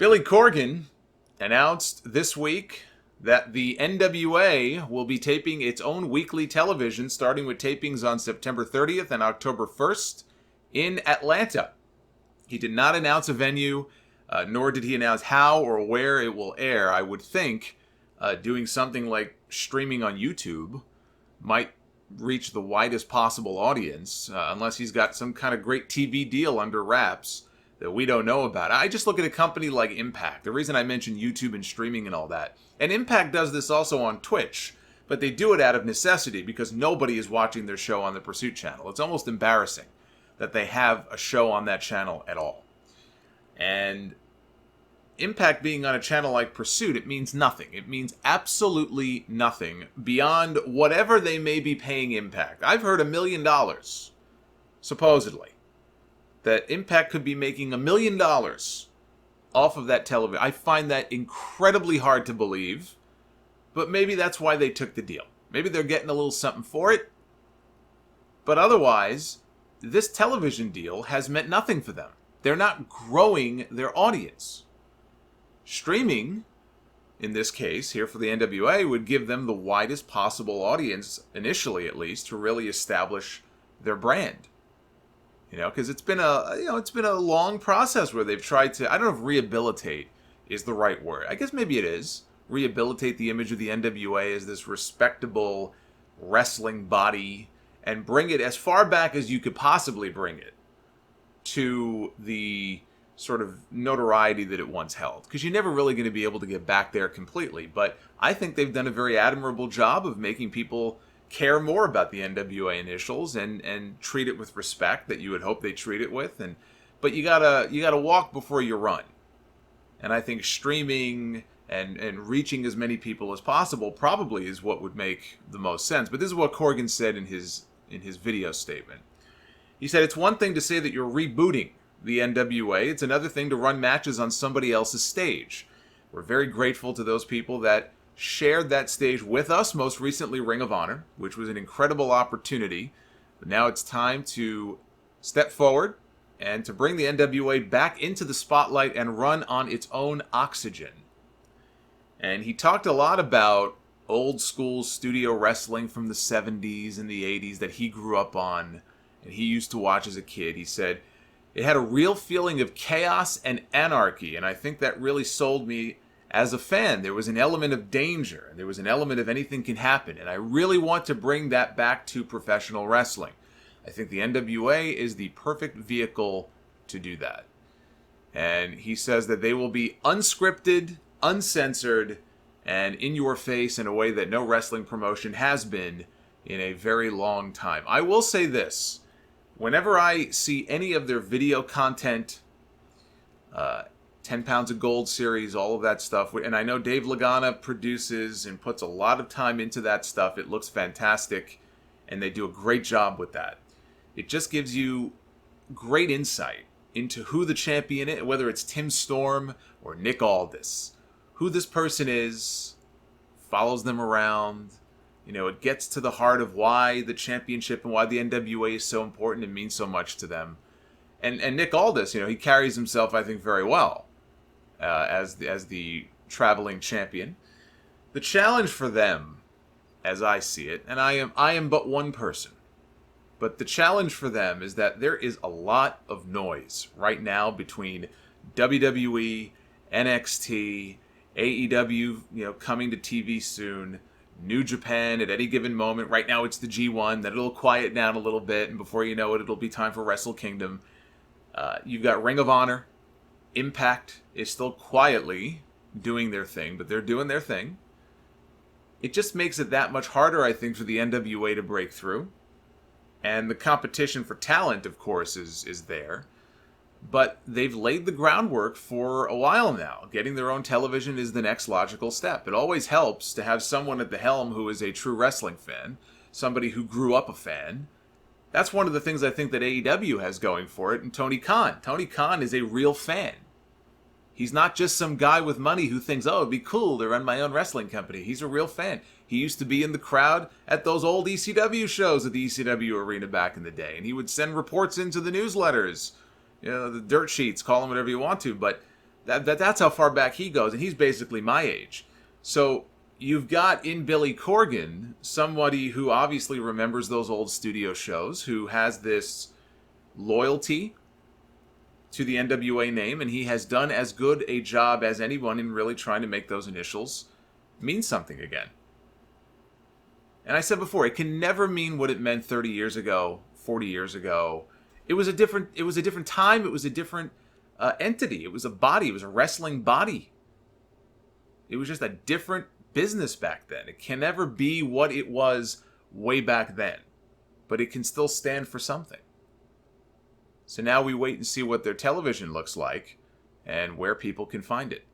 Billy Corgan announced this week that the NWA will be taping its own weekly television, starting with tapings on September 30th and October 1st in Atlanta. He did not announce a venue, nor did he announce how or where it will air. I would think doing something like streaming on YouTube might reach the widest possible audience, unless he's got some kind of great TV deal under wraps that we don't know about. I just look at a company like Impact. The reason I mentioned YouTube and streaming and all that. And Impact does this also on Twitch, but they do it out of necessity because nobody is watching their show on the Pursuit channel. It's almost embarrassing that they have a show on that channel at all. And Impact being on a channel like Pursuit, it means nothing. It means absolutely nothing beyond whatever they may be paying Impact. I've heard $1 million, supposedly, that Impact could be making $1 million off of that television. I find that incredibly hard to believe, but maybe that's why they took the deal. Maybe they're getting a little something for it, but otherwise, this television deal has meant nothing for them. They're not growing their audience. Streaming, in this case, here for the NWA, would give them the widest possible audience, initially at least, to really establish their brand. You know, because it's been a long process where they've tried to, I don't know if rehabilitate is the right word. I guess maybe it is. Rehabilitate the image of the NWA as this respectable wrestling body and bring it as far back as you could possibly bring it to the sort of notoriety that it once held. Because you're never really going to be able to get back there completely. But I think they've done a very admirable job of making people care more about the NWA initials and treat it with respect that you would hope they treat it with. But you gotta walk before you run. And I think streaming and reaching as many people as possible probably is what would make the most sense. But this is what Corgan said in his video statement. He said, "It's one thing to say that you're rebooting the NWA. It's another thing to run matches on somebody else's stage. We're very grateful to those people that shared that stage with us, most recently Ring of Honor, which was an incredible opportunity. But now it's time to step forward and to bring the NWA back into the spotlight and run on its own oxygen." And he talked a lot about old school studio wrestling from the 70s and the 80s that he grew up on and he used to watch as a kid. He said, "It had a real feeling of chaos and anarchy, and I think that really sold me as a fan. There was an element of danger, and there was an element of anything can happen, and I really want to bring that back to professional wrestling. I think the NWA is the perfect vehicle to do that." And he says that they will be unscripted, uncensored, and in your face in a way that no wrestling promotion has been in a very long time. I will say this. Whenever I see any of their video content, 10 Pounds of Gold series, all of that stuff, and I know Dave Lagana produces and puts a lot of time into that stuff. It looks fantastic, and they do a great job with that. It just gives you great insight into who the champion is, whether it's Tim Storm or Nick Aldis. Who this person is, follows them around. You know, it gets to the heart of why the championship and why the NWA is so important and means so much to them. And Nick Aldis, you know, he carries himself, I think, very well as the traveling champion. The challenge for them, as I see it, and I am but one person, but the challenge for them is that there is a lot of noise right now between WWE, NXT, AEW, you know, coming to TV soon, New Japan at any given moment. Right now it's the G1, then it'll quiet down a little bit, and before you know it, it'll be time for Wrestle Kingdom. You've got Ring of Honor. Impact is still quietly doing their thing, but they're doing their thing. It just makes it that much harder, I think, for the NWA to break through. And the competition for talent, of course, is there. But they've laid the groundwork for a while now. Getting their own television is the next logical step. It always helps to have someone at the helm who is a true wrestling fan, somebody who grew up a fan. That's one of the things I think that AEW has going for it, and Tony Kahn. Tony Kahn is a real fan. He's not just some guy with money who thinks, oh, it'd be cool to run my own wrestling company. He's a real fan. He used to be in the crowd at those old ECW shows at the ECW arena back in the day, and he would send reports into the newsletters. You know, the dirt sheets, call them whatever you want to, but That's how far back he goes, and he's basically my age. So you've got in Billy Corgan somebody who obviously remembers those old studio shows, who has this loyalty to the NWA name, and he has done as good a job as anyone in really trying to make those initials mean something again. And I said before, it can never mean what it meant 30 years ago, 40 years ago. It was a different time. It was a different entity. It was a body. It was a wrestling body. It was just a different business back then. It can never be what it was way back then, but it can still stand for something. So now we wait and see what their television looks like and where people can find it.